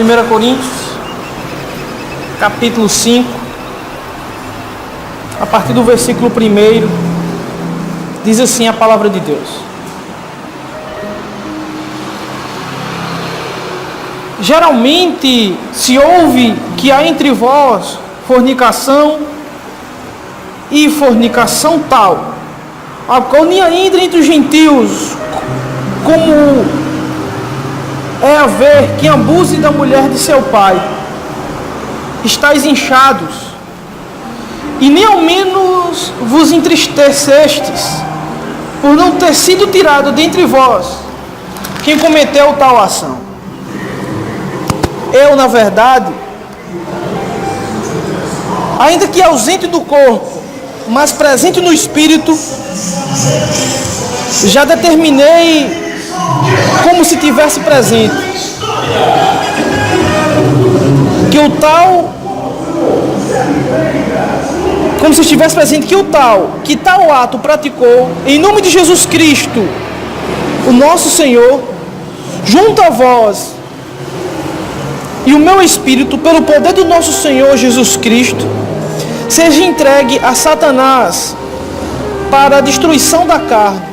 1 Coríntios, capítulo 5, a partir do versículo 1, diz assim a palavra de Deus: geralmente se ouve que há entre vós fornicação e fornicação tal, a qual nem ainda entre os gentios, como é haver quem abuse da mulher de seu pai. Estais inchados, e nem ao menos vos entristecestes, por não ter sido tirado dentre vós quem cometeu tal ação. Eu, na verdade, ainda que ausente do corpo, mas presente no espírito, já determinei, como se tivesse presente, que o tal, como se estivesse presente, que tal ato praticou, em nome de Jesus Cristo, o nosso Senhor, junto a vós e o meu espírito, pelo poder do nosso Senhor Jesus Cristo, seja entregue a Satanás para a destruição da carne,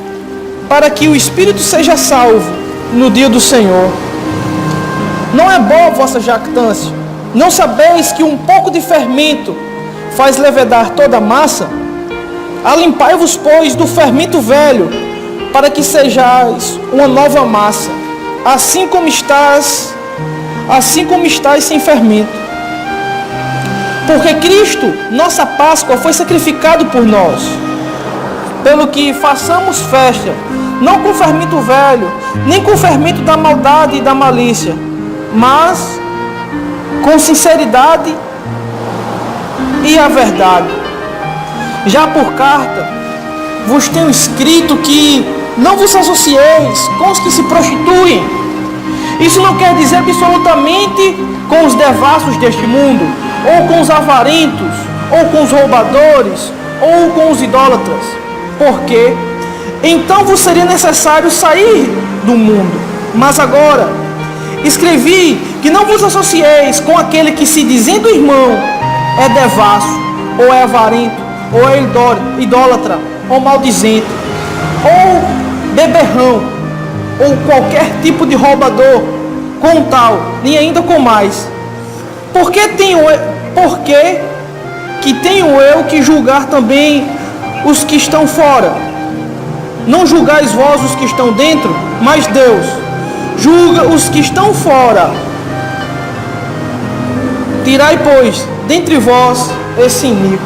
para que o espírito seja salvo no dia do Senhor. Não é boa a vossa jactância? Não sabeis que um pouco de fermento faz levedar toda a massa? Alimpai-vos, pois, do fermento velho, para que sejais uma nova massa, assim como estáis sem fermento. Porque Cristo, nossa Páscoa, foi sacrificado por nós, pelo que façamos festa, não com fermento velho, nem com fermento da maldade e da malícia, mas com sinceridade e a verdade. Já por carta, vos tenho escrito que não vos associeis com os que se prostituem. Isso não quer dizer absolutamente com os devassos deste mundo, ou com os avarentos, ou com os roubadores, ou com os idólatras. Porque então vos seria necessário sair do mundo. Mas agora escrevi que não vos associeis com aquele que, se dizendo irmão, é devasso, ou é avarento, ou é idólatra, ou maldizente, ou beberrão, ou qualquer tipo de roubador, com tal, nem ainda com mais. Porque tenho eu que julgar também os que estão fora? Não julgais vós os que estão dentro, mas Deus julga os que estão fora. Tirai, pois, dentre vós esse inimigo.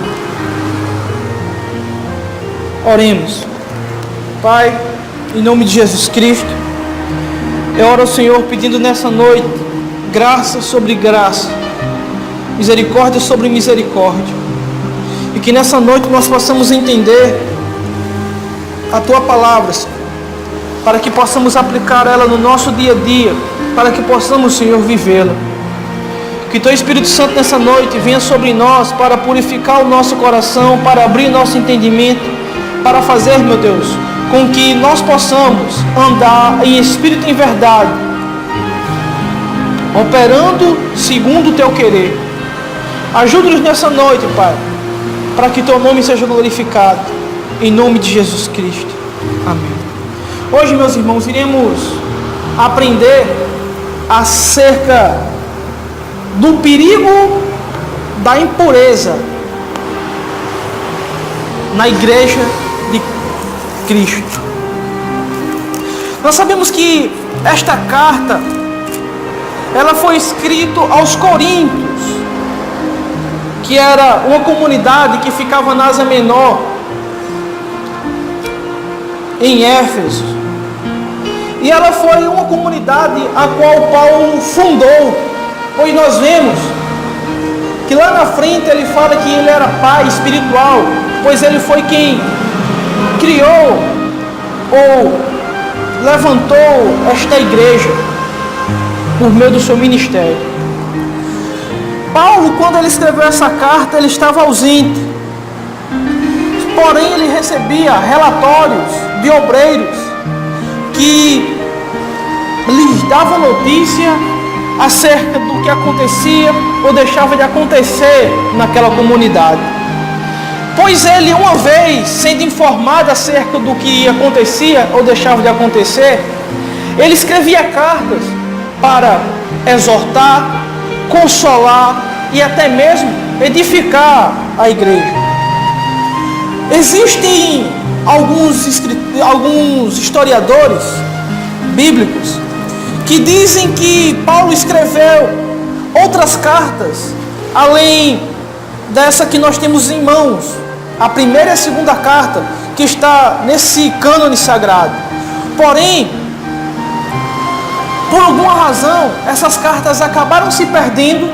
Oremos. Pai, em nome de Jesus Cristo, eu oro ao Senhor pedindo nessa noite graça sobre graça, misericórdia sobre misericórdia, e que nessa noite nós possamos entender a Tua palavra, Senhor, para que possamos aplicar ela no nosso dia a dia, para que possamos, Senhor, vivê-la. Que Teu Espírito Santo nessa noite venha sobre nós para purificar o nosso coração, para abrir nosso entendimento, para fazer, meu Deus, com que nós possamos andar em espírito e em verdade, operando segundo o Teu querer. Ajuda-nos nessa noite, Pai, para que Teu nome seja glorificado, em nome de Jesus Cristo. Amém. Hoje, meus irmãos, iremos aprender acerca do perigo da impureza na igreja de Cristo. Nós sabemos que esta carta, ela foi escrita aos Coríntios, que era uma comunidade que ficava na Ásia Menor, em Éfeso. E ela foi uma comunidade a qual Paulo fundou, pois nós vemos que lá na frente ele fala que ele era pai espiritual, pois ele foi quem criou ou levantou esta igreja por meio do seu ministério. Paulo, quando ele escreveu essa carta, ele estava ausente, porém ele recebia relatórios de obreiros que lhes davam notícia acerca do que acontecia ou deixava de acontecer naquela comunidade. Pois ele, uma vez sendo informado acerca do que acontecia ou deixava de acontecer, ele escrevia cartas para exortar, consolar e até mesmo edificar a igreja. Existem alguns historiadores bíblicos que dizem que Paulo escreveu outras cartas, além dessa que nós temos em mãos, a primeira e a segunda carta, que está nesse cânone sagrado. Porém, por alguma razão, essas cartas acabaram se perdendo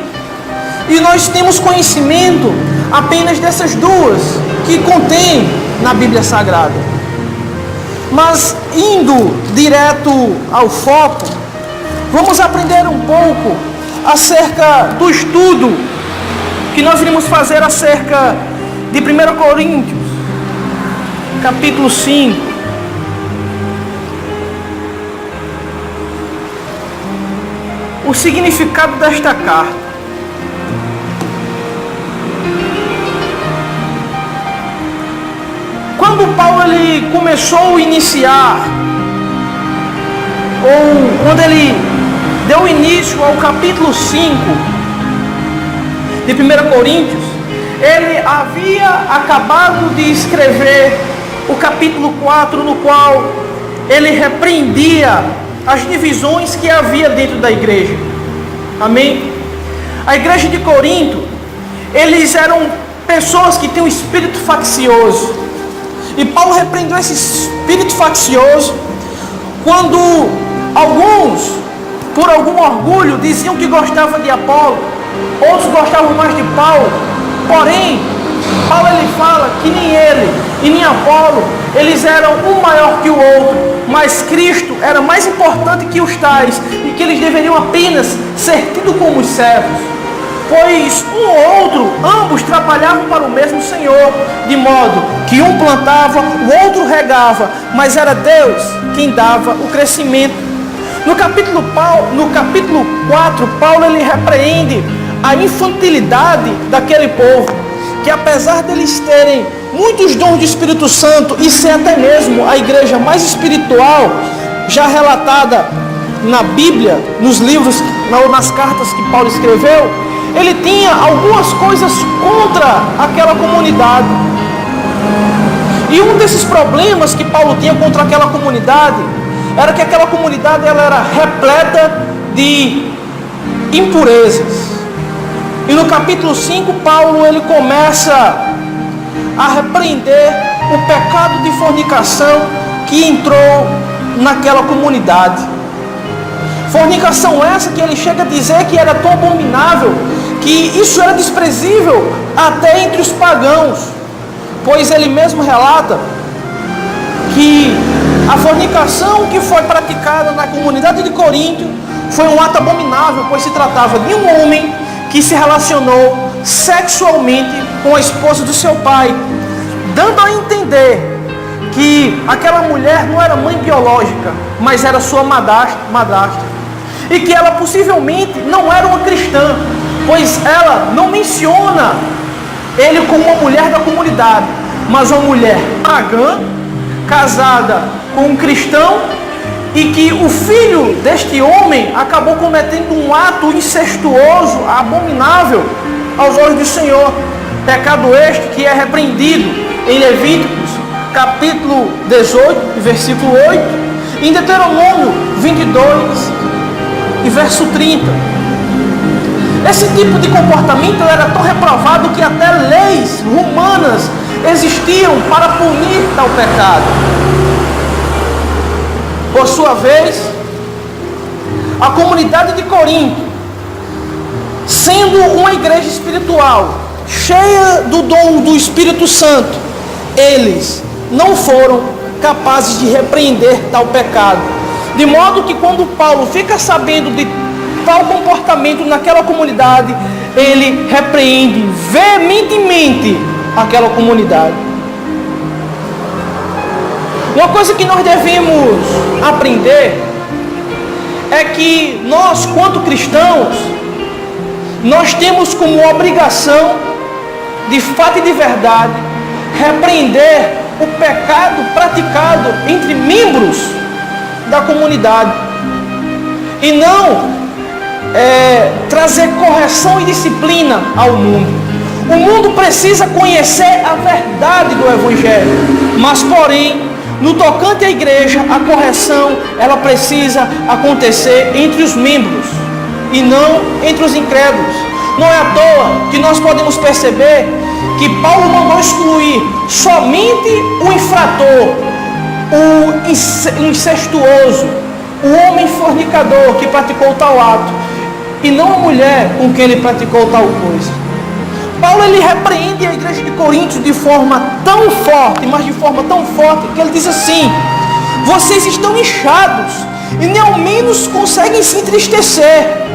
e nós temos conhecimento apenas dessas duas que contém na Bíblia Sagrada. Mas indo direto ao foco, vamos aprender um pouco acerca do estudo que nós iremos fazer acerca de 1 Coríntios, capítulo 5. O significado desta carta. Quando Paulo ele começou a iniciar, ou quando ele deu início ao capítulo 5 de 1 Coríntios, ele havia acabado de escrever o capítulo 4, no qual ele repreendia as divisões que havia dentro da igreja. Amém? A igreja de Corinto, eles eram pessoas que tinham um espírito faccioso. E Paulo repreendeu esse espírito faccioso quando alguns, por algum orgulho, diziam que gostavam de Apolo, outros gostavam mais de Paulo. Porém, Paulo ele fala que nem ele e nem Apolo, eles eram um maior que o outro, mas Cristo era mais importante que os tais, e que eles deveriam apenas ser tidos como os servos, pois um ou outro, ambos trabalhavam para o mesmo Senhor, de modo que um plantava, o outro regava, mas era Deus quem dava o crescimento. No capítulo 4, Paulo ele repreende a infantilidade daquele povo, que apesar deles terem muitos dons do Espírito Santo e ser até mesmo a igreja mais espiritual já relatada na Bíblia, nos livros ou nas cartas que Paulo escreveu, ele tinha algumas coisas contra aquela comunidade. E um desses problemas que Paulo tinha contra aquela comunidade era que aquela comunidade ela era repleta de impurezas. E no capítulo 5, Paulo ele começa a repreender o pecado de fornicação que entrou naquela comunidade. Fornicação essa que ele chega a dizer que era tão abominável, que isso era desprezível até entre os pagãos, pois ele mesmo relata que a fornicação que foi praticada na comunidade de Corinto foi um ato abominável, pois se tratava de um homem que se relacionou sexualmente com a esposa do seu pai, dando a entender que aquela mulher não era mãe biológica, mas era sua madrasta, e que ela possivelmente não era uma cristã, pois ela não menciona ele como uma mulher da comunidade, mas uma mulher pagã, casada com um cristão, e que o filho deste homem acabou cometendo um ato incestuoso, abominável aos olhos do Senhor. Pecado este que é repreendido em Levíticos, capítulo 18, versículo 8, em Deuteronômio 22, e verso 30. Esse tipo de comportamento era tão reprovado que até leis romanas existiam para punir tal pecado. Por sua vez, a comunidade de Corinto, sendo uma igreja espiritual, cheia do dom do Espírito Santo, eles não foram capazes de repreender tal pecado. De modo que quando Paulo fica sabendo de tal comportamento naquela comunidade, ele repreende veementemente aquela comunidade. Uma coisa que nós devemos aprender é que nós, quanto cristãos, nós temos como obrigação, de fato e de verdade, repreender o pecado praticado entre membros da comunidade e não trazer correção e disciplina ao mundo. O mundo precisa conhecer a verdade do Evangelho, mas porém, no tocante à igreja, a correção ela precisa acontecer entre os membros e não entre os incrédulos. Não é à toa que nós podemos perceber que Paulo mandou excluir somente o infrator, o incestuoso, o homem fornicador que praticou tal ato, e não a mulher com quem ele praticou tal coisa. Paulo ele repreende a igreja de Corinto de forma tão forte, mas de forma tão forte, que ele diz assim: vocês estão inchados e nem ao menos conseguem se entristecer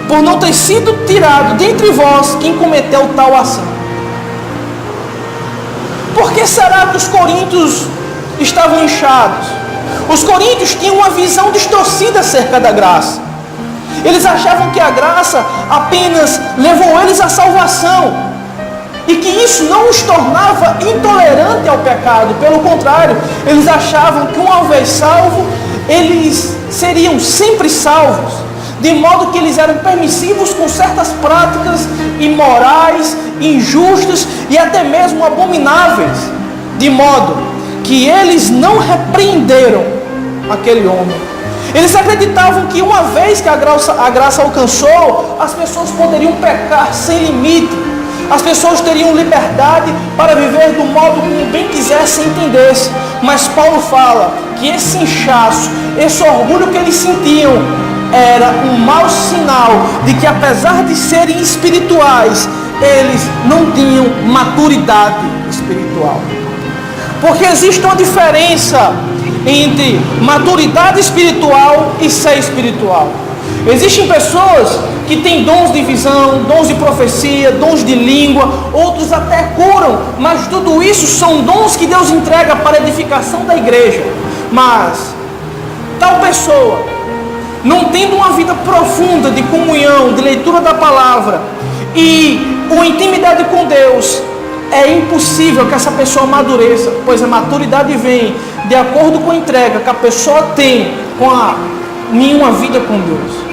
por não ter sido tirado dentre vós quem cometeu tal ação. Por que será que os coríntios estavam inchados? Os coríntios tinham uma visão distorcida acerca da graça. Eles achavam que a graça apenas levou eles à salvação e que isso não os tornava intolerantes ao pecado. Pelo contrário, eles achavam que uma vez salvos, eles seriam sempre salvos, de modo que eles eram permissivos com certas práticas imorais, injustas e até mesmo abomináveis, de modo que eles não repreenderam aquele homem. Eles acreditavam que uma vez que a graça alcançou, as pessoas poderiam pecar sem limite. As pessoas teriam liberdade para viver do modo como bem quisessem e entendessem. Mas Paulo fala que esse inchaço, esse orgulho que eles sentiam, era um mau sinal de que, apesar de serem espirituais, eles não tinham maturidade espiritual. Porque existe uma diferença entre maturidade espiritual e ser espiritual. Existem pessoas que têm dons de visão, dons de profecia, dons de língua, outros até curam, mas tudo isso são dons que Deus entrega para a edificação da igreja. Mas tal pessoa, não tendo uma vida profunda de comunhão, de leitura da palavra e uma intimidade com Deus, é impossível que essa pessoa amadureça, pois a maturidade vem de acordo com a entrega que a pessoa tem em uma vida com Deus.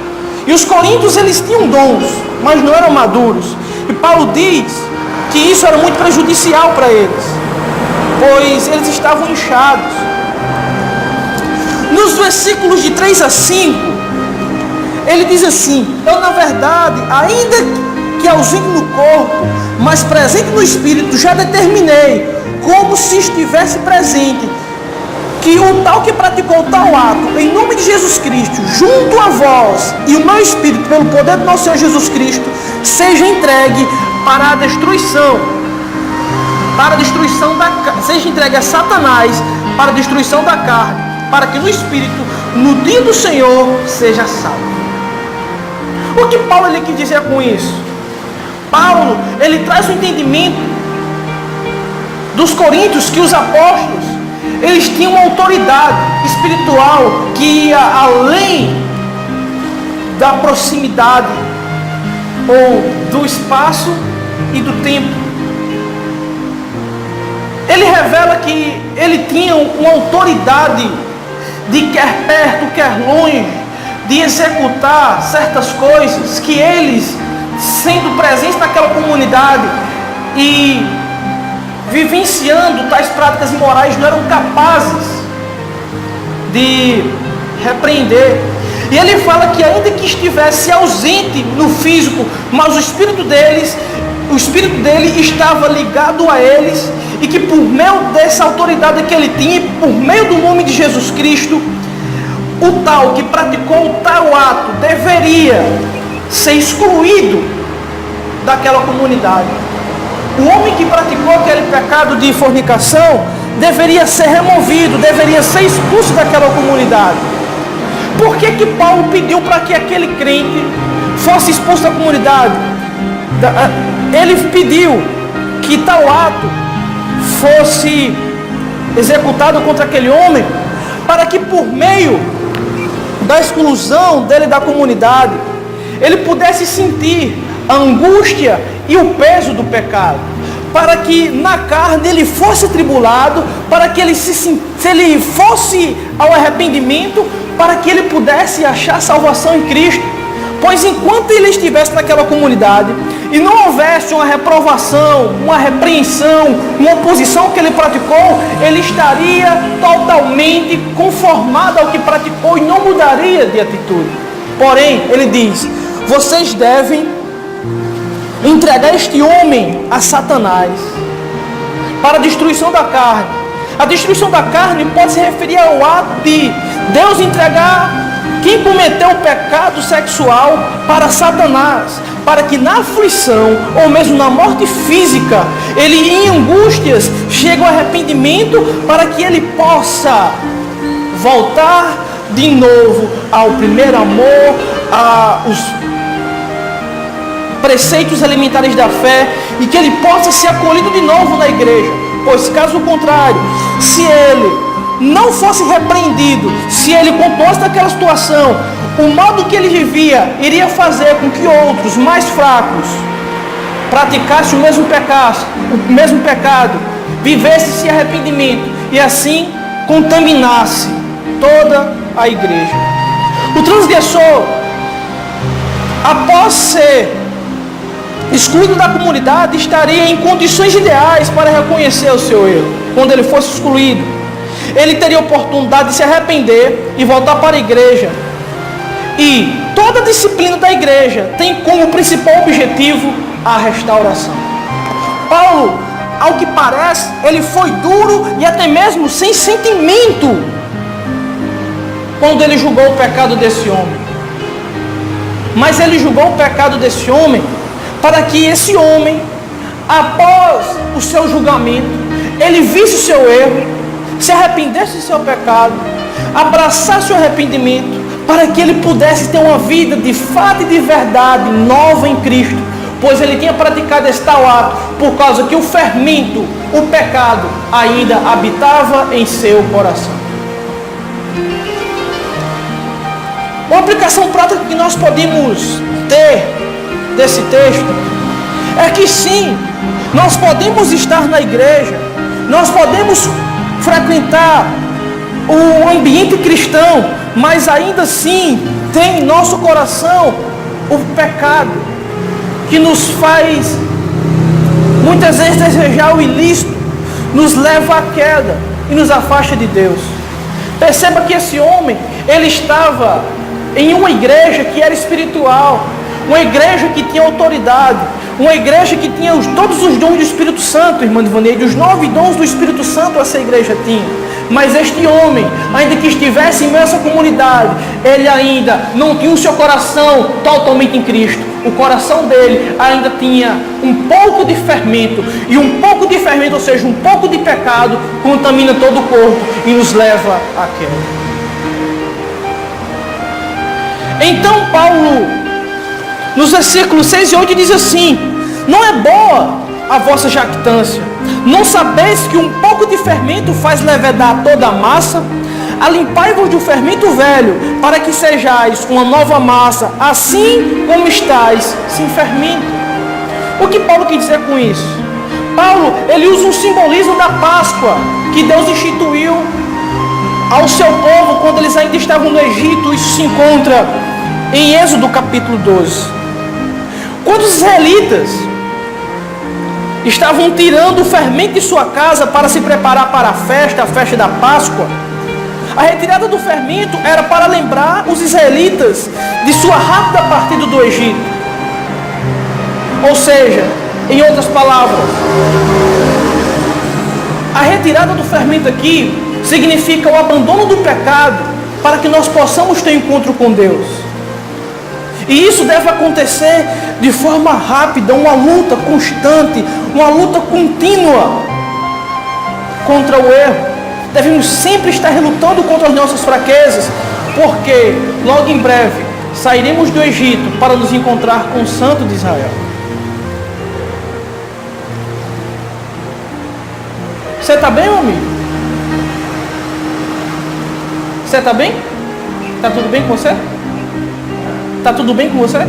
E os coríntios, eles tinham dons, mas não eram maduros. E Paulo diz que isso era muito prejudicial para eles, pois eles estavam inchados. Nos versículos de 3 a 5, ele diz assim: eu, na verdade, ainda que ausente no corpo, mas presente no espírito, já determinei, como se estivesse presente, que o tal que praticou tal ato, em nome de Jesus Cristo, junto a vós e o meu espírito, pelo poder do nosso Senhor Jesus Cristo, seja entregue para a destruição, seja entregue a Satanás, para a destruição da carne, para que no espírito, no dia do Senhor, seja salvo. O que Paulo ele quis dizer com isso? Paulo, ele traz o entendimento dos coríntios que os apóstolos, eles tinham uma autoridade espiritual que ia além da proximidade ou do espaço e do tempo. Ele revela que ele tinha uma autoridade de quer perto, quer longe, de executar certas coisas que eles, sendo presentes naquela comunidade e vivenciando tais práticas imorais, não eram capazes de repreender. E ele fala que ainda que estivesse ausente no físico, mas o espírito dele estava ligado a eles, e que por meio dessa autoridade que ele tinha, por meio do nome de Jesus Cristo, o tal que praticou tal ato deveria ser excluído daquela comunidade. O homem que praticou aquele pecado de fornicação deveria ser removido, deveria ser expulso daquela comunidade. Por que Paulo pediu para que aquele crente fosse expulso da comunidade? Ele pediu que tal ato fosse executado contra aquele homem, para que por meio da exclusão dele da comunidade, ele pudesse sentir a angústia e o peso do pecado, para que na carne ele fosse tribulado, para que ele se ele fosse ao arrependimento, para que ele pudesse achar salvação em Cristo. Pois enquanto ele estivesse naquela comunidade e não houvesse uma reprovação, uma repreensão, uma oposição que ele praticou, ele estaria totalmente conformado ao que praticou e não mudaria de atitude. Porém, ele diz: vocês devem entregar este homem a Satanás para a destruição da carne. A destruição da carne pode se referir ao ato de Deus entregar quem cometeu o pecado sexual para Satanás, para que na aflição, ou mesmo na morte física, ele em angústias chegue ao arrependimento, para que ele possa voltar de novo ao primeiro amor, aos preceitos elementares da fé, e que ele possa ser acolhido de novo na igreja. Pois caso contrário, se ele não fosse repreendido, se ele composto daquela situação, o modo que ele vivia iria fazer com que outros mais fracos praticassem o mesmo pecado, vivessem esse arrependimento e assim contaminasse toda a igreja. O transgressor, após ser excluído da comunidade, estaria em condições ideais para reconhecer o seu erro. Quando ele fosse excluído, ele teria a oportunidade de se arrepender e voltar para a igreja. E toda a disciplina da igreja tem como principal objetivo a restauração. Paulo, ao que parece, ele foi duro e até mesmo sem sentimento quando ele julgou o pecado desse homem. Mas ele julgou o pecado desse homem para que esse homem, após o seu julgamento, ele visse o seu erro, se arrependesse do seu pecado, abraçasse o arrependimento, para que ele pudesse ter uma vida de fato e de verdade nova em Cristo, pois ele tinha praticado esse tal ato por causa que o fermento, o pecado, ainda habitava em seu coração. Uma aplicação prática que nós podemos ter desse texto é que sim, nós podemos estar na igreja, nós podemos frequentar o ambiente cristão, mas ainda assim tem em nosso coração o pecado que nos faz muitas vezes desejar o ilícito, nos leva à queda e nos afasta de Deus. Perceba que esse homem, ele estava em uma igreja que era espiritual, uma igreja que tinha autoridade, uma igreja que tinha todos os dons do Espírito Santo, irmã Ivaneide, os 9 dons do Espírito Santo essa igreja tinha. Mas este homem, ainda que estivesse em meio a essa comunidade, ele ainda não tinha o seu coração totalmente em Cristo. O coração dele ainda tinha um pouco de fermento, e um pouco de fermento, ou seja, um pouco de pecado, contamina todo o corpo e nos leva à queda. Então Paulo, nos versículos 6 e 8 diz assim: não é boa a vossa jactância, não sabeis que um pouco de fermento faz levedar toda a massa? Alimpai-vos do fermento velho, para que sejais uma nova massa, assim como estáis sem fermento. O que Paulo quer dizer com isso? Paulo, ele usa um simbolismo da Páscoa, que Deus instituiu ao seu povo quando eles ainda estavam no Egito. Isso se encontra em Êxodo capítulo 12. Quando os israelitas estavam tirando o fermento de sua casa para se preparar para a festa da Páscoa, a retirada do fermento era para lembrar os israelitas de sua rápida partida do Egito. Ou seja, em outras palavras, a retirada do fermento aqui significa o abandono do pecado para que nós possamos ter encontro com Deus. E isso deve acontecer de forma rápida, uma luta constante, uma luta contínua contra o erro. Devemos sempre estar relutando contra as nossas fraquezas, porque logo em breve sairemos do Egito para nos encontrar com o Santo de Israel. Você está bem, meu amigo? Você está bem? Está tudo bem com você? Está tudo bem com você?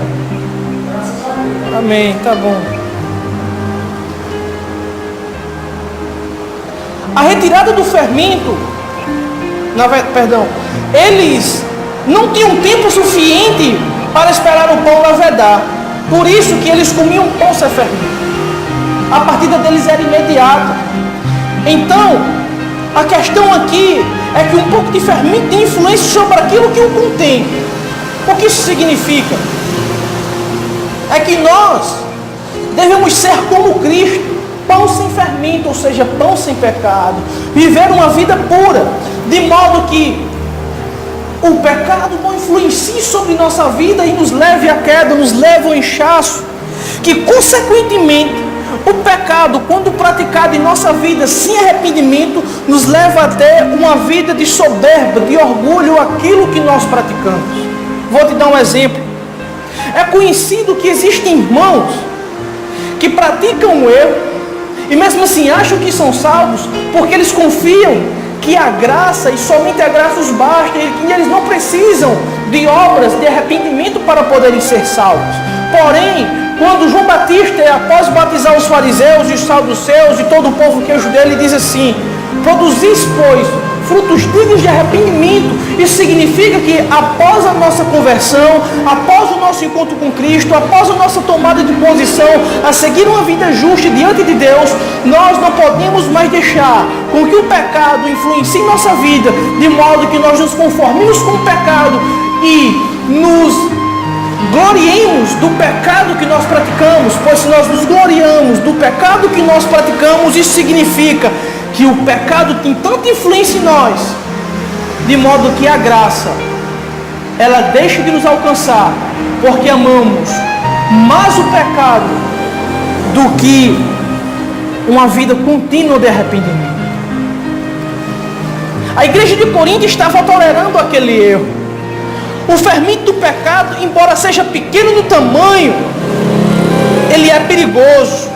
Amém, tá bom. A retirada do fermento, eles não tinham tempo suficiente para esperar o pão levedar. Por isso que eles comiam pão sem fermento. A partida deles era imediata. Então, a questão aqui é que um pouco de fermento tem influência sobre aquilo que o contém. O que isso significa? É que nós devemos ser como Cristo, pão sem fermento, ou seja, pão sem pecado, viver uma vida pura, de modo que o pecado não influencie sobre nossa vida e nos leve à queda, nos leve ao inchaço, que consequentemente o pecado, quando praticado em nossa vida sem arrependimento, nos leva a ter uma vida de soberba, de orgulho, aquilo que nós praticamos. Vou te dar um exemplo. É conhecido que existem irmãos que praticam o erro e mesmo assim acham que são salvos porque eles confiam que a graça e somente a graça os basta e que eles não precisam de obras de arrependimento para poderem ser salvos. Porém, quando João Batista, após batizar os fariseus e os saduceus e todo o povo que é judeu, ele diz assim: produzis, pois, frutos dignos de arrependimento. Isso significa que após a nossa conversão, após o nosso encontro com Cristo, após a nossa tomada de posição a seguir uma vida justa diante de Deus, nós não podemos mais deixar com que o pecado influencie nossa vida, de modo que nós nos conformemos com o pecado e nos gloriemos do pecado que nós praticamos, pois se nós nos gloriamos do pecado que nós praticamos, isso significa que o pecado tem tanta influência em nós, de modo que a graça, ela deixa de nos alcançar, porque amamos mais o pecado do que uma vida contínua de arrependimento. A igreja de Corinto estava tolerando aquele erro. O fermento do pecado, embora seja pequeno no tamanho, ele é perigoso,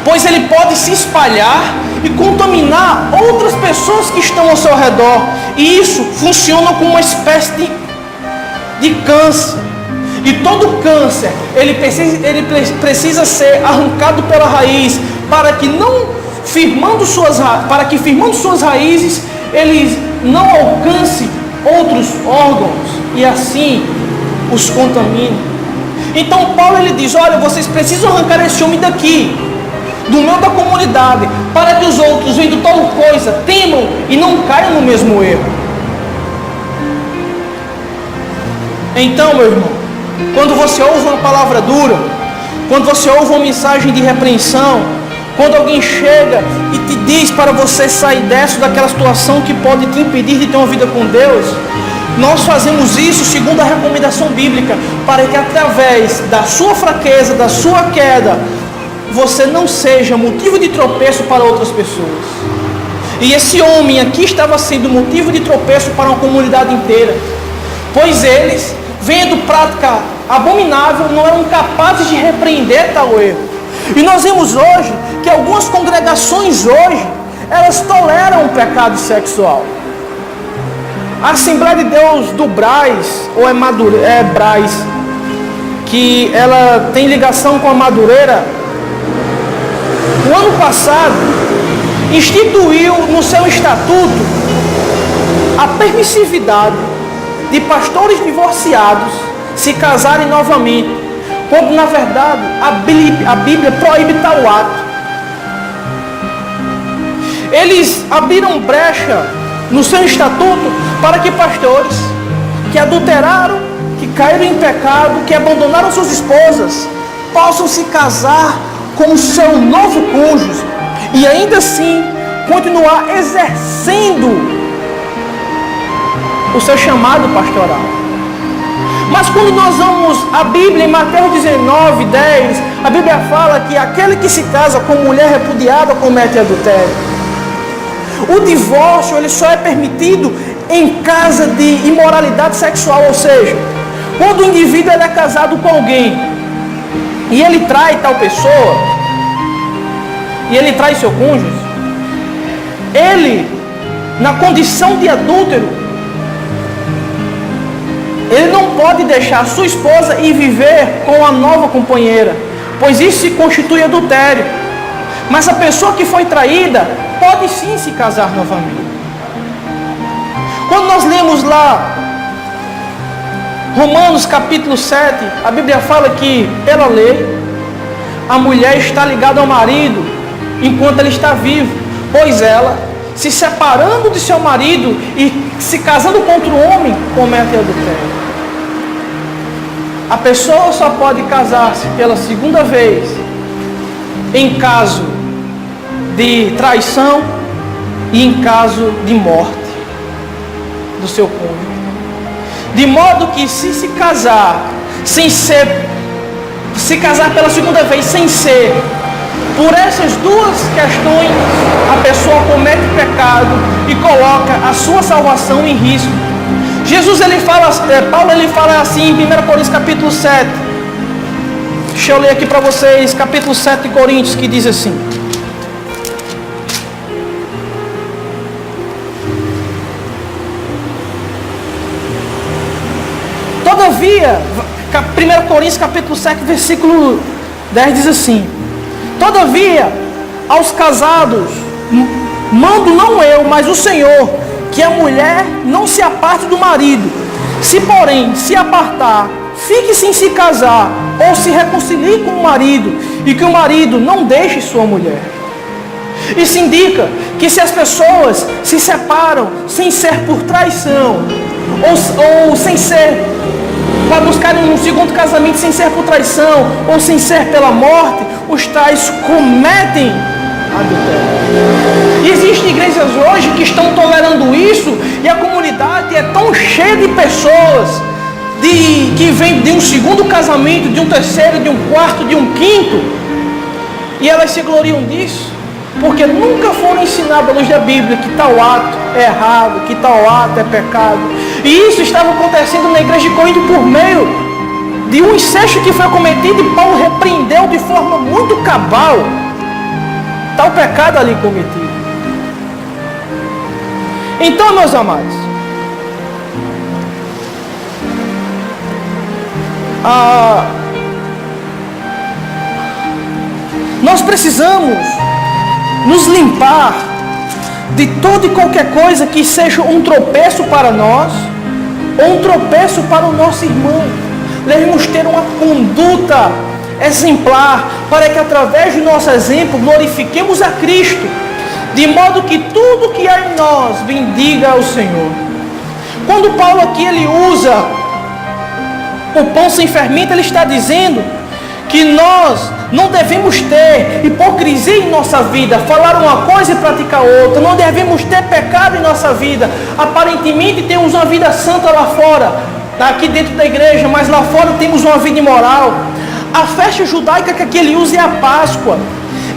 pois ele pode se espalhar e contaminar outras pessoas que estão ao seu redor. E isso funciona como uma espécie de câncer. E todo câncer, ele precisa ser arrancado pela raiz, para que firmando suas raízes, ele não alcance outros órgãos e assim os contamine. Então Paulo ele diz: olha, vocês precisam arrancar esse homem daqui, do meio da comunidade, para que os outros, vendo tal coisa, temam e não caiam no mesmo erro. Então, meu irmão, quando você ouve uma palavra dura, quando você ouve uma mensagem de repreensão, quando alguém chega e te diz para você sair daquela situação que pode te impedir de ter uma vida com Deus, nós fazemos isso segundo a recomendação bíblica, para que através da sua fraqueza, da sua queda, você não seja motivo de tropeço para outras pessoas. E esse homem aqui estava sendo motivo de tropeço para uma comunidade inteira, pois eles, vendo prática abominável, não eram capazes de repreender tal erro. E nós vemos hoje que algumas congregações hoje, elas toleram o pecado sexual. A Assembleia de Deus do Brás, ou é Brás, que ela tem ligação com a Madureira, no ano passado, instituiu no seu estatuto a permissividade de pastores divorciados se casarem novamente, quando na verdade a Bíblia proíbe tal ato. Eles abriram brecha no seu estatuto para que pastores que adulteraram, que caíram em pecado, que abandonaram suas esposas, possam se casar com o seu novo cônjuge e ainda assim continuar exercendo o seu chamado pastoral. Mas quando nós vamos à Bíblia, em Mateus 19, 10, a Bíblia fala que aquele que se casa com mulher repudiada comete adultério. O divórcio ele só é permitido em caso de imoralidade sexual, ou seja, quando o indivíduo ele é casado com alguém e ele trai tal pessoa, e ele trai seu cônjuge, ele, na condição de adúltero, ele não pode deixar sua esposa e viver com a nova companheira, pois isso se constitui adultério. Mas a pessoa que foi traída pode sim se casar novamente. Quando nós lemos lá Romanos capítulo 7, a Bíblia fala que, pela lei, a mulher está ligada ao marido enquanto ele está vivo, pois ela, se separando de seu marido e se casando com outro homem, comete adultério. A pessoa só pode casar-se pela segunda vez em caso de traição e em caso de morte do seu cônjuge. De modo que se casar pela segunda vez sem ser por essas duas questões, a pessoa comete pecado e coloca a sua salvação em risco. Paulo ele fala assim em 1 Coríntios capítulo 7. Deixa eu ler aqui para vocês, capítulo 7 de Coríntios, que diz assim: todavia, 1 Coríntios capítulo 7, versículo 10 diz assim: todavia, aos casados, mando não eu, mas o Senhor, que a mulher não se aparte do marido. Se, porém, se apartar, fique sem se casar, ou se reconcilie com o marido, e que o marido não deixe sua mulher. Isso indica que se as pessoas se separam sem ser por traição, ou sem ser para buscarem um segundo casamento sem ser por traição, ou sem ser pela morte, os tais cometem adultério. Existem igrejas hoje que estão tolerando isso, e a comunidade é tão cheia de pessoas que vêm de um segundo casamento, de um terceiro, de um quarto, de um quinto, e elas se gloriam disso, porque nunca foram ensinadas à luz da Bíblia que tal ato é errado, que tal ato é pecado. E isso estava acontecendo na igreja de Corinto por meio de um incesto que foi cometido, e Paulo repreendeu de forma muito cabal tal pecado ali cometido. Então, meus amados, nós precisamos nos limpar de toda e qualquer coisa que seja um tropeço para nós, ou um tropeço para o nosso irmão. Devemos ter uma conduta exemplar, para que através do nosso exemplo glorifiquemos a Cristo, de modo que tudo que há em nós bendiga ao Senhor. Quando Paulo aqui ele usa o pão sem fermento, ele está dizendo que nós não devemos ter hipocrisia em nossa vida, falar uma coisa e praticar outra. Não devemos ter pecado em nossa vida. Aparentemente temos uma vida santa lá fora, aqui dentro da igreja, mas lá fora temos uma vida imoral. A festa judaica que aqui ele usa é a Páscoa,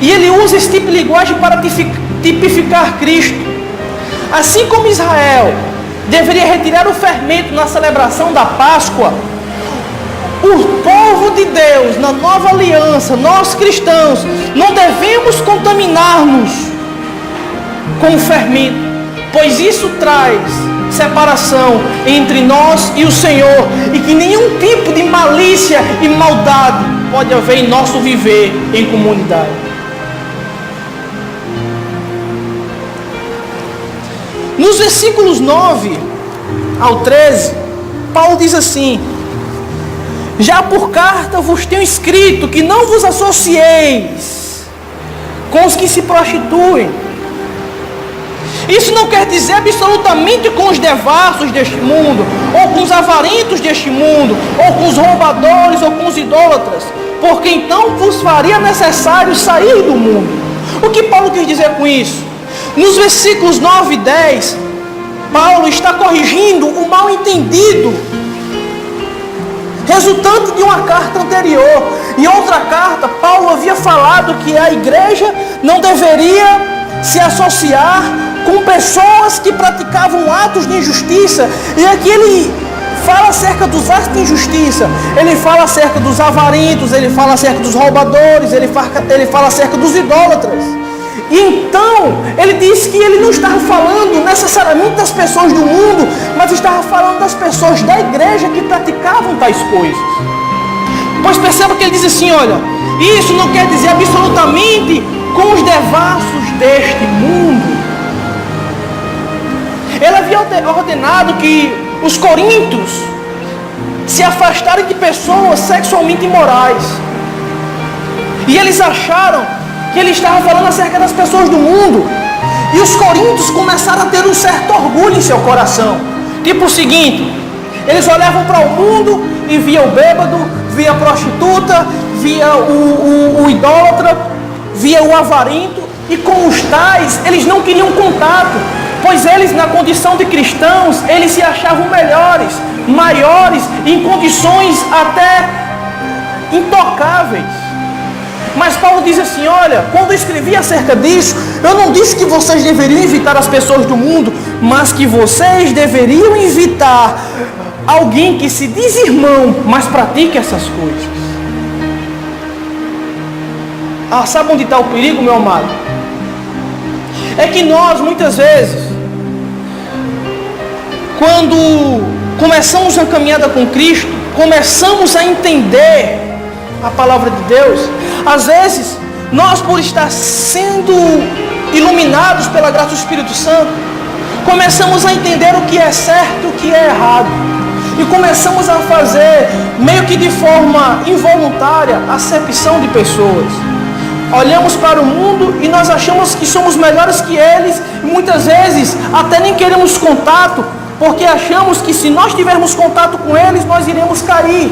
e ele usa esse tipo de linguagem para tipificar Cristo. Assim como Israel deveria retirar o fermento na celebração da Páscoa, o povo de Deus, na nova aliança, nós cristãos, não devemos contaminar-nos com o fermento, pois isso traz separação entre nós e o Senhor, e que nenhum tipo de malícia e maldade pode haver em nosso viver em comunidade. Nos versículos 9 ao 13, Paulo diz assim: já por carta vos tenho escrito que não vos associeis com os que se prostituem. Isso não quer dizer absolutamente com os devassos deste mundo, ou com os avarentos deste mundo, ou com os roubadores, ou com os idólatras, porque então vos faria necessário sair do mundo. O que Paulo quis dizer com isso? Nos versículos 9 e 10, Paulo está corrigindo o mal entendido resultante de uma carta anterior. Em outra carta, Paulo havia falado que a igreja não deveria se associar com pessoas que praticavam atos de injustiça. E aqui ele fala acerca dos atos de injustiça, ele fala acerca dos avarentos, ele fala acerca dos roubadores, ele fala acerca dos idólatras. E então, ele diz que ele não estava falando necessariamente das pessoas do mundo, mas estava falando das pessoas da igreja que praticavam tais coisas. Pois perceba que ele diz assim, olha, isso não quer dizer absolutamente com os devassos deste mundo. Ele havia ordenado que os coríntios se afastarem de pessoas sexualmente imorais. E eles acharam que ele estava falando acerca das pessoas do mundo. E os coríntios começaram a ter um certo orgulho em seu coração. Tipo o seguinte, eles olhavam para o mundo e via o bêbado, via a prostituta, via o idólatra, via o avarento. E com os tais, eles não queriam contato. Pois eles, na condição de cristãos, eles se achavam melhores, maiores, em condições até intocáveis. Mas Paulo diz assim, olha, quando eu escrevi acerca disso, eu não disse que vocês deveriam evitar as pessoas do mundo, mas que vocês deveriam evitar alguém que se diz irmão, mas pratica essas coisas. Sabe onde está o perigo, meu amado? É que nós, muitas vezes, quando começamos a caminhada com Cristo, começamos a entender a palavra de Deus, às vezes, nós por estar sendo iluminados pela graça do Espírito Santo, começamos a entender o que é certo e o que é errado. E começamos a fazer, meio que de forma involuntária, acepção de pessoas. Olhamos para o mundo e nós achamos que somos melhores que eles. E muitas vezes até nem queremos contato, porque achamos que se nós tivermos contato com eles, nós iremos cair.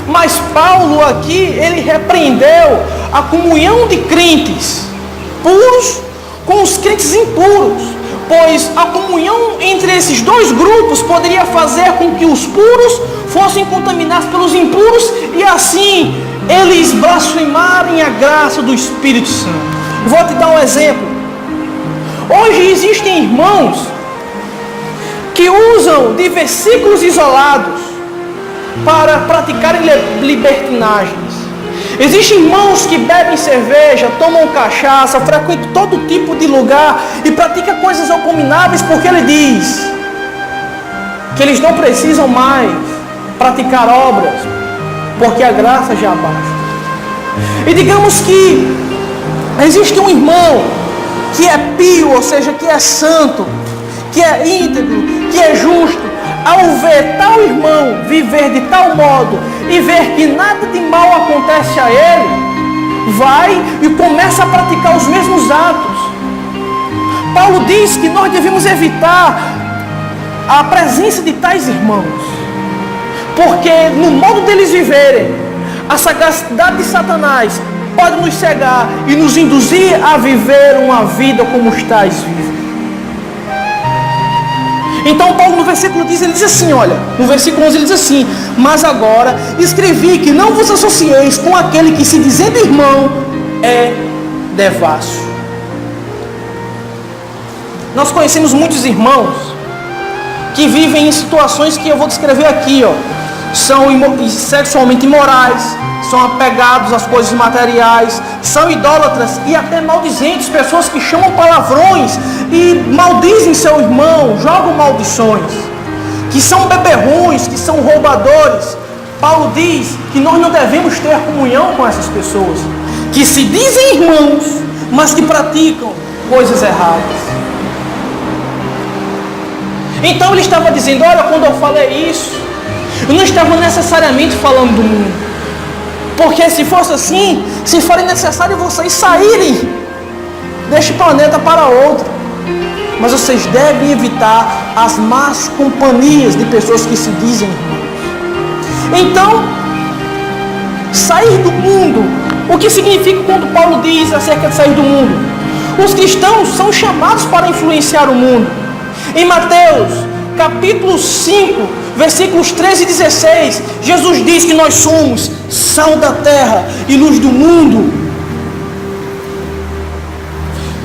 Mas Paulo aqui, ele repreendeu a comunhão de crentes puros com os crentes impuros, pois a comunhão entre esses dois grupos poderia fazer com que os puros fossem contaminados pelos impuros e assim eles blasfemarem a graça do Espírito Santo. Vou te dar um exemplo. Hoje existem irmãos que usam de versículos isolados para praticarem libertinagens. Existem irmãos que bebem cerveja, tomam cachaça, frequentam todo tipo de lugar e praticam coisas abomináveis porque ele diz que eles não precisam mais praticar obras, porque a graça já basta. E digamos que existe um irmão que é pio, ou seja, que é santo, que é íntegro, que é justo. Ao ver tal irmão viver de tal modo e ver que nada de mal acontece a ele, vai e começa a praticar os mesmos atos. Paulo diz que nós devemos evitar a presença de tais irmãos, porque no modo deles viverem, a sagacidade de Satanás pode nos cegar e nos induzir a viver uma vida como os tais vivem. Então Paulo no versículo 10 ele diz assim, olha, no versículo 11 ele diz assim: mas agora escrevi que não vos associeis com aquele que se dizendo irmão é devasso. Nós conhecemos muitos irmãos que vivem em situações que eu vou descrever aqui, ó. São sexualmente imorais, são apegados às coisas materiais, são idólatras e até maldizentes, pessoas que chamam palavrões e maldizem seu irmão, jogam maldições, que são beberrões, que são roubadores. Paulo diz que nós não devemos ter comunhão com essas pessoas, que se dizem irmãos, mas que praticam coisas erradas. Então ele estava dizendo, olha, quando eu falei isso, eu não estava necessariamente falando do mundo, porque se fosse assim, se for necessário vocês saírem deste planeta para outro, mas vocês devem evitar as más companhias de pessoas que se dizem irmãos. Então, sair do mundo, o que significa quando Paulo diz acerca de sair do mundo? Os cristãos são chamados para influenciar o mundo. Em Mateus capítulo 5, versículos 13 e 16, Jesus diz que nós somos sal da terra e luz do mundo.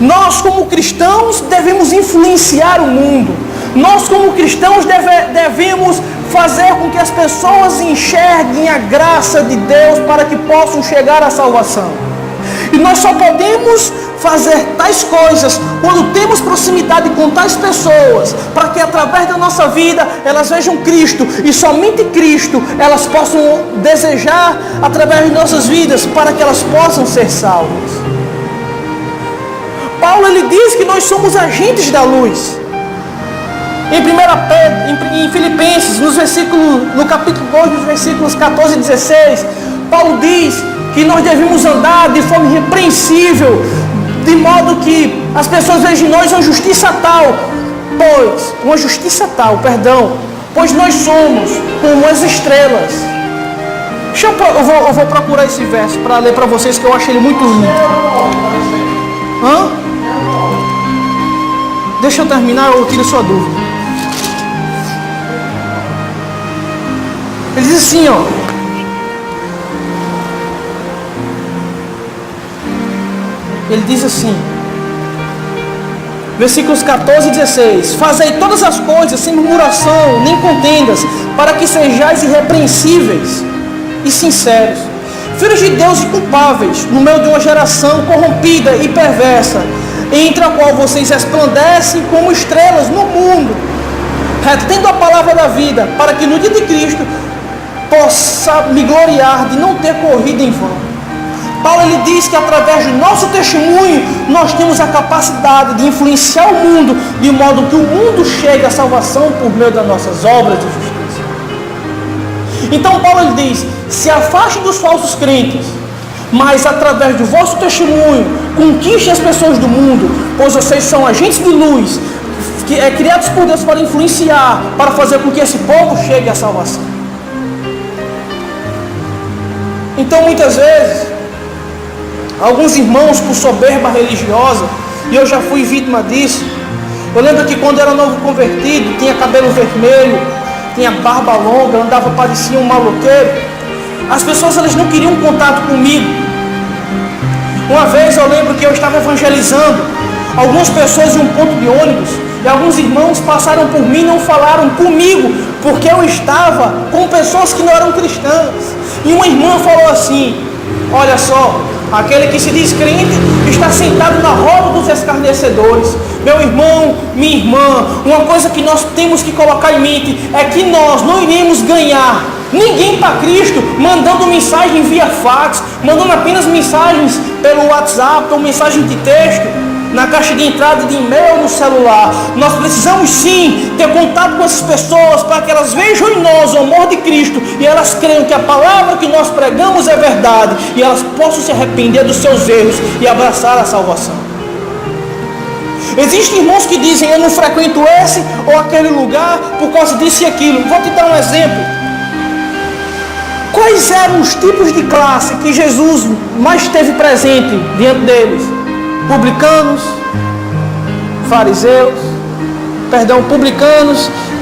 Nós como cristãos devemos influenciar o mundo. Nós como cristãos devemos fazer com que as pessoas enxerguem a graça de Deus para que possam chegar à salvação. E nós só podemos fazer tais coisas quando temos proximidade com tais pessoas, para que através da nossa vida elas vejam Cristo, e somente Cristo elas possam desejar através de nossas vidas, para que elas possam ser salvas. Paulo, ele diz que nós somos agentes da luz. Em Filipenses, no capítulo 2, nos versículos 14 e 16, Paulo diz que nós devemos andar de forma irrepreensível, de modo que as pessoas vejam em nós uma justiça tal, pois nós somos como as estrelas. Eu vou procurar esse verso para ler para vocês, que eu acho ele muito lindo. Deixa eu terminar, eu tiro sua dúvida. Ele diz assim, ele diz assim, versículos 14 e 16: fazei todas as coisas sem murmuração, nem contendas, para que sejais irrepreensíveis e sinceros, filhos de Deus inculpáveis, no meio de uma geração corrompida e perversa, entre a qual vocês resplandecem como estrelas no mundo, retendo a palavra da vida, para que no dia de Cristo possa me gloriar de não ter corrido em vão. Paulo, ele diz que através do nosso testemunho nós temos a capacidade de influenciar o mundo, de modo que o mundo chegue à salvação por meio das nossas obras de justiça. Então Paulo, ele diz: se afastem dos falsos crentes, mas através do vosso testemunho conquistem as pessoas do mundo, pois vocês são agentes de luz, criados por Deus para influenciar, para fazer com que esse povo chegue à salvação. Então muitas vezes alguns irmãos, por soberba religiosa, e eu já fui vítima disso. Eu lembro que quando era novo convertido, tinha cabelo vermelho, tinha barba longa, andava, parecia um maloqueiro. As pessoas, elas não queriam contato comigo. Uma vez eu lembro que eu estava evangelizando algumas pessoas em um ponto de ônibus, e alguns irmãos passaram por mim e não falaram comigo, porque eu estava com pessoas que não eram cristãs. E uma irmã falou assim: olha só, aquele que se diz crente está sentado na roda dos escarnecedores. Meu irmão, minha irmã, uma coisa que nós temos que colocar em mente é que nós não iremos ganhar ninguém para Cristo mandando mensagem via fax, mandando apenas mensagens pelo WhatsApp ou mensagem de texto na caixa de entrada de e-mail no celular. Nós precisamos sim ter contato com essas pessoas, para que elas vejam em nós o amor de Cristo e elas creiam que a palavra que nós pregamos é verdade, e elas possam se arrepender dos seus erros e abraçar a salvação. Existem irmãos que dizem: eu não frequento esse ou aquele lugar por causa disso e aquilo. Vou te dar um exemplo. Quais eram os tipos de classe que Jesus mais teve presente diante deles? Publicanos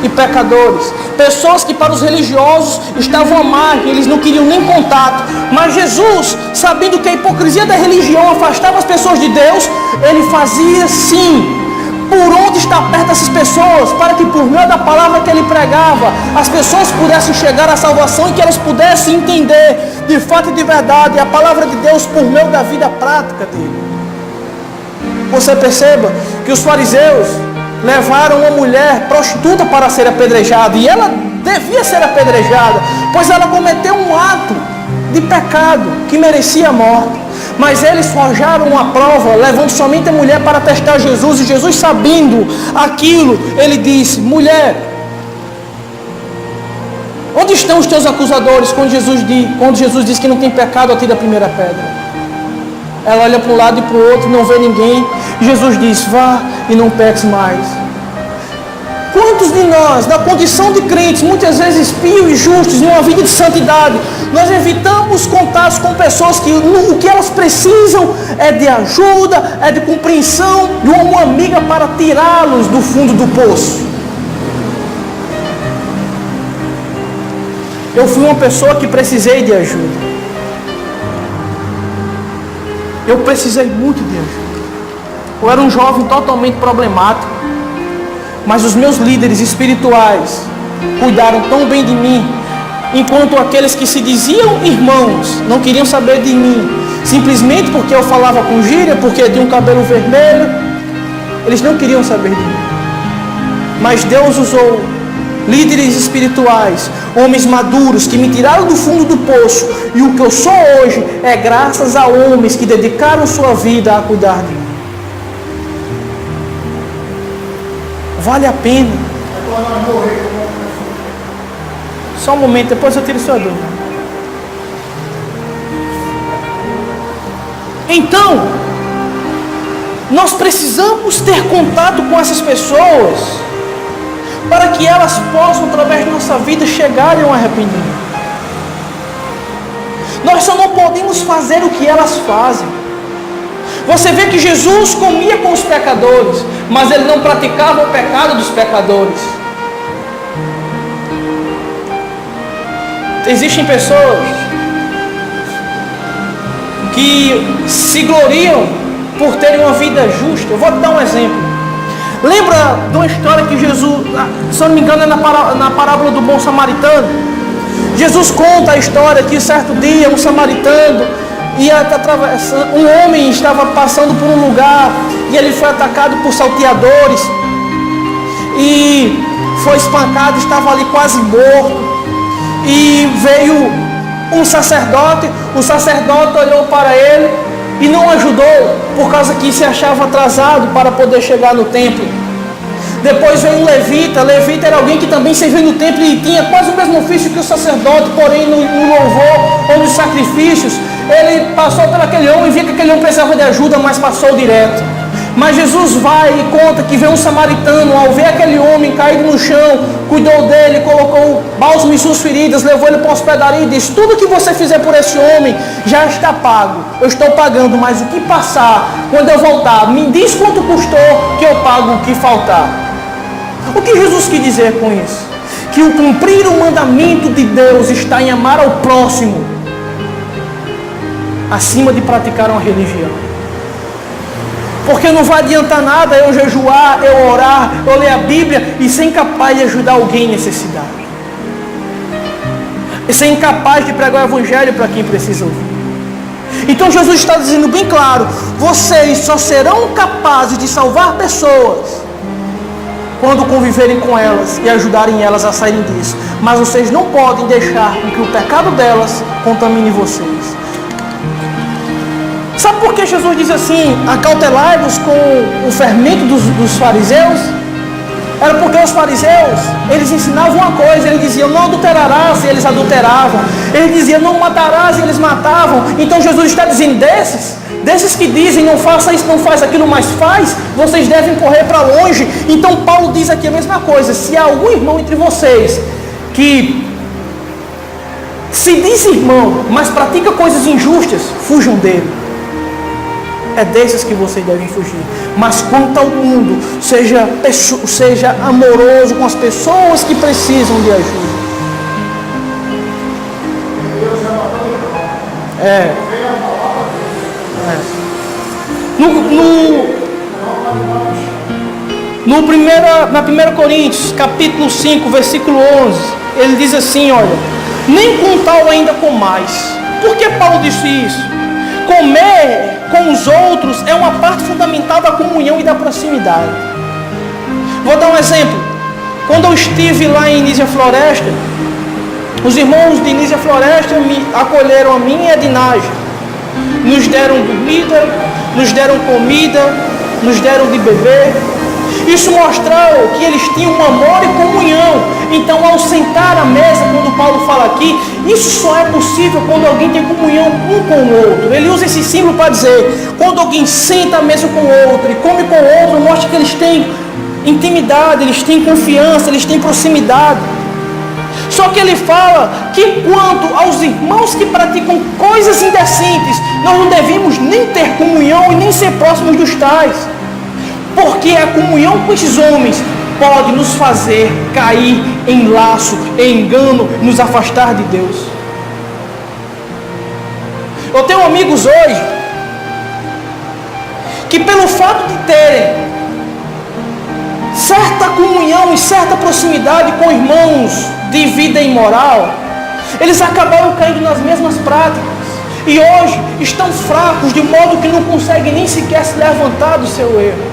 e pecadores. Pessoas que para os religiosos estavam à margem, eles não queriam nem contato. Mas Jesus, sabendo que a hipocrisia da religião afastava as pessoas de Deus, ele fazia sim por onde está perto dessas pessoas, para que por meio da palavra que ele pregava, as pessoas pudessem chegar à salvação e que elas pudessem entender de fato e de verdade a palavra de Deus por meio da vida prática dele. Você perceba que os fariseus levaram uma mulher prostituta para ser apedrejada, e ela devia ser apedrejada, pois ela cometeu um ato de pecado que merecia a morte. Mas eles forjaram uma prova, levando somente a mulher para testar Jesus, e Jesus, sabendo aquilo, ele disse: mulher, onde estão os teus acusadores? Quando Jesus diz que não tem pecado, atira a primeira pedra. Ela olha para um lado e para o outro, não vê ninguém. Jesus diz: vá e não peques mais. Quantos de nós, na condição de crentes, muitas vezes pios e justos, em uma vida de santidade, nós evitamos contatos com pessoas que o que elas precisam é de ajuda, é de compreensão, de uma amiga para tirá-los do fundo do poço? Eu fui uma pessoa que precisei de ajuda. Eu precisei muito de ajuda. Eu era um jovem totalmente problemático, mas os meus líderes espirituais cuidaram tão bem de mim, enquanto aqueles que se diziam irmãos não queriam saber de mim. simplesmente porque eu falava com gíria, porque eu tinha um cabelo vermelho. Eles não queriam saber de mim. Mas Deus usou líderes espirituais, homens maduros, que me tiraram do fundo do poço. E o que eu sou hoje é graças a homens que dedicaram sua vida a cuidar de mim. Vale a pena. Só um momento, depois eu tiro sua dúvida. Então, nós precisamos ter contato com essas pessoas para que elas possam, através de nossa vida, chegarem ao arrependimento. Nós só não podemos fazer o que elas fazem. Você vê que Jesus comia com os pecadores, mas ele não praticava o pecado dos pecadores. Existem pessoas que se gloriam por terem uma vida justa. Eu vou te dar um exemplo. Lembra de uma história que Jesus, se eu não me engano, é na parábola do bom samaritano? Jesus conta a história que certo dia um samaritano ia atravessando, um homem estava passando por um lugar e ele foi atacado por salteadores e foi espancado, estava ali quase morto. E veio um sacerdote, o sacerdote olhou para ele e não ajudou, por causa que se achava atrasado para poder chegar no templo. Depois veio um levita. Levita era alguém que também servia no templo e tinha quase o mesmo ofício que o sacerdote, porém no louvor ou nos sacrifícios. Ele passou por aquele homem e via que aquele homem precisava de ajuda, mas passou direto. Mas Jesus vai e conta que veio um samaritano, ao ver aquele homem caído no chão, cuidou dele, colocou bálsamo em suas feridas, levou ele para a hospedaria e disse: tudo que você fizer por esse homem já está pago, eu estou pagando, mas o que passar, quando eu voltar, me diz quanto custou que eu pago o que faltar. O que Jesus quis dizer com isso? Que o cumprir o mandamento de Deus está em amar ao próximo, acima de praticar uma religião. Porque não vai adiantar nada eu jejuar, eu orar, eu ler a Bíblia e ser incapaz de ajudar alguém em necessidade. E ser incapaz de pregar o Evangelho para quem precisa ouvir. Então Jesus está dizendo bem claro: vocês só serão capazes de salvar pessoas quando conviverem com elas e ajudarem elas a saírem disso. Mas vocês não podem deixar que o pecado delas contamine vocês. Sabe por que Jesus diz assim: acautelai-vos com o fermento dos fariseus? Era porque os fariseus, eles ensinavam uma coisa, eles diziam: não adulterarás, e eles adulteravam. Eles diziam: não matarás, e eles matavam. Então Jesus está dizendo: desses que dizem não faça isso, não faz aquilo, mas faz, vocês devem correr para longe. Então Paulo diz aqui a mesma coisa: se há algum irmão entre vocês que se diz irmão, mas pratica coisas injustas, fujam dele. É desses que vocês devem fugir. Mas quanto ao mundo, seja amoroso com as pessoas que precisam de ajuda. Na 1 Coríntios, capítulo 5, versículo 11, ele diz assim: olha, nem com tal ainda com mais. Por que Paulo disse isso? Comer com os outros é uma parte fundamental da comunhão e da proximidade. Vou dar um exemplo. Quando eu estive lá em Nísia Floresta, os irmãos de Nísia Floresta me acolheram a mim e a Dinágia. Nos deram dormida, nos deram comida, nos deram de beber. Isso mostrou que eles tinham um amor e comunhão. Então, ao sentar à mesa, quando Paulo fala aqui, isso só é possível quando alguém tem comunhão um com o outro. Ele usa esse símbolo para dizer: quando alguém senta à mesa com o outro e come com o outro, mostra que eles têm intimidade, eles têm confiança, eles têm proximidade. Só que ele fala que quanto aos irmãos que praticam coisas indecentes, nós não devemos nem ter comunhão e nem ser próximos dos tais. Porque a comunhão com esses homens pode nos fazer cair em laço, em engano, nos afastar de Deus. Eu tenho amigos hoje que, pelo fato de terem certa comunhão e certa proximidade com irmãos de vida imoral, eles acabaram caindo nas mesmas práticas. e hoje estão fracos, de modo que não conseguem nem sequer se levantar do seu erro.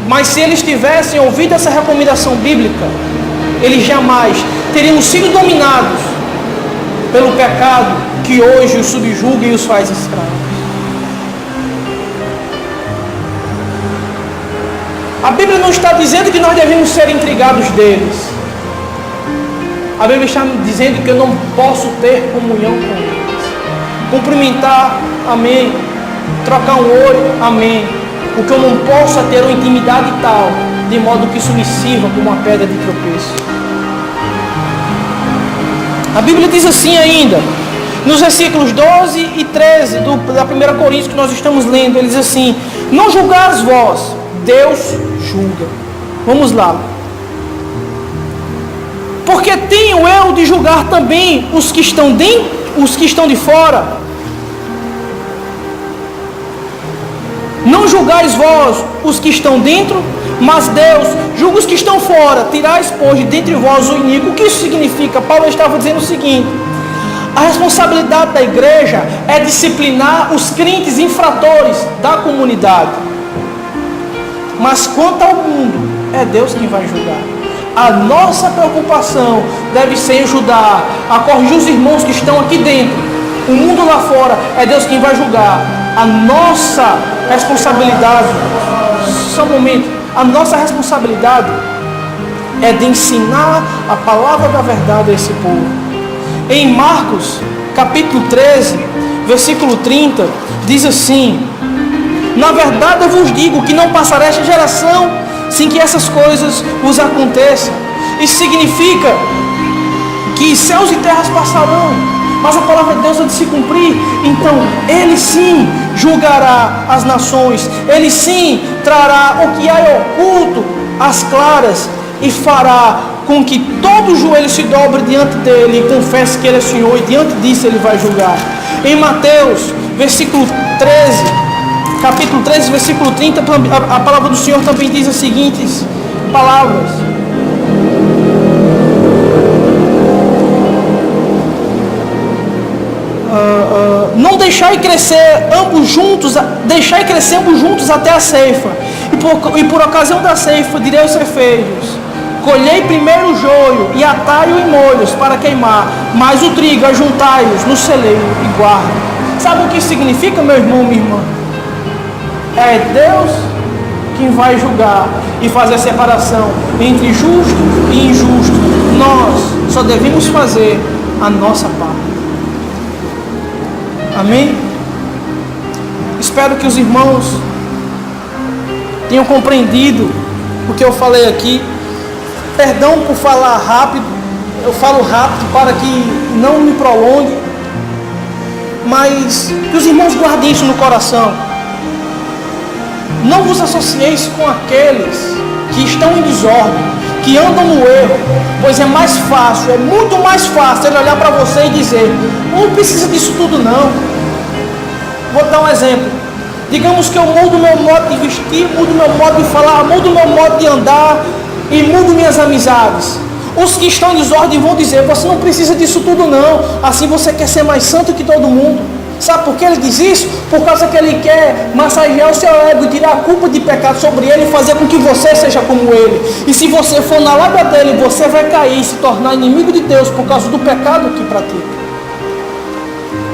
Mas se eles tivessem ouvido essa recomendação bíblica, eles jamais teriam sido dominados pelo pecado que hoje os subjuga e os faz escravos. A Bíblia não está dizendo que nós devemos ser intrigados deles. A Bíblia está dizendo que eu não posso ter comunhão com eles. Cumprimentar, amém. Trocar um oi, amém. O que eu não posso é ter uma intimidade tal, de modo que isso me sirva como uma pedra de tropeço. A Bíblia diz assim ainda, nos versículos 12 e 13 da 1 Coríntios que nós estamos lendo, ele diz assim: não julgais vós, Deus julga. Vamos lá. Porque tenho eu de julgar também os que estão dentro, os que estão de fora. Não julgais vós os que estão dentro, mas Deus julga os que estão fora. Tirais, pois, de dentre vós o iníquo. O que isso significa? Paulo estava dizendo o seguinte: a responsabilidade da igreja é disciplinar os crentes infratores da comunidade. Mas quanto ao mundo, é Deus quem vai julgar. A nossa preocupação deve ser ajudar a corrigir os irmãos que estão aqui dentro. O mundo lá fora, é Deus quem vai julgar. A nossa responsabilidade, só um momento, a nossa responsabilidade é de ensinar a palavra da verdade a esse povo. Em Marcos, capítulo 13, versículo 30, diz assim: na verdade eu vos digo que não passará esta geração sem que essas coisas vos aconteçam. Isso significa que céus e terras passarão, mas a palavra de Deus há de se cumprir. Então Ele sim julgará as nações, Ele sim trará o que há oculto às claras e fará com que todo joelho se dobre diante dele e confesse que Ele é Senhor, e diante disso Ele vai julgar. Em Mateus, versículo 13, capítulo 13, versículo 30, a palavra do Senhor também diz as seguintes palavras: não deixai crescer ambos juntos até a ceifa, e por ocasião da ceifa direi aos ceifeiros: colhei primeiro o joio e atai-o em molhos para queimar, mas o trigo ajuntai-os no celeiro e guardem. Sabe o que isso significa, meu irmão, minha irmã? É Deus quem vai julgar e fazer a separação entre justo e injusto. Nós só devemos fazer a nossa parte. Amém? Espero que os irmãos tenham compreendido o que eu falei aqui. Perdão por falar rápido. Eu falo rápido para que não me prolongue. Mas que os irmãos guardem isso no coração. Não vos associeis com aqueles que estão em desordem, que andam no erro, pois é mais fácil, é muito mais fácil ele olhar para você e dizer: não precisa disso tudo não. Vou dar um exemplo. Digamos que eu mudo meu modo de vestir, mudo meu modo de falar, mudo meu modo de andar e mudo minhas amizades. Os que estão em desordem vão dizer: você não precisa disso tudo não, assim você quer ser mais santo que todo mundo. Sabe por que ele diz isso? Por causa que ele quer massagear o seu ego e tirar a culpa de pecado sobre ele e fazer com que você seja como ele. E se você for na lábia dele, você vai cair e se tornar inimigo de Deus por causa do pecado que pratica.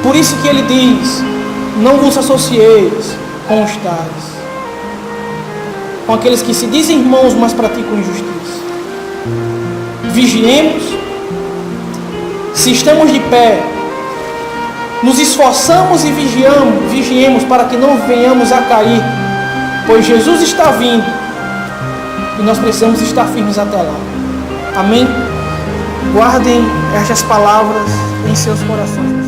Por isso que ele diz: não vos associeis com os tais, com aqueles que se dizem irmãos, mas praticam injustiça. Vigiemos. Se estamos de pé, nos esforçamos e vigiemos para que não venhamos a cair, pois Jesus está vindo e nós precisamos estar firmes até lá. Amém? Guardem estas palavras em seus corações.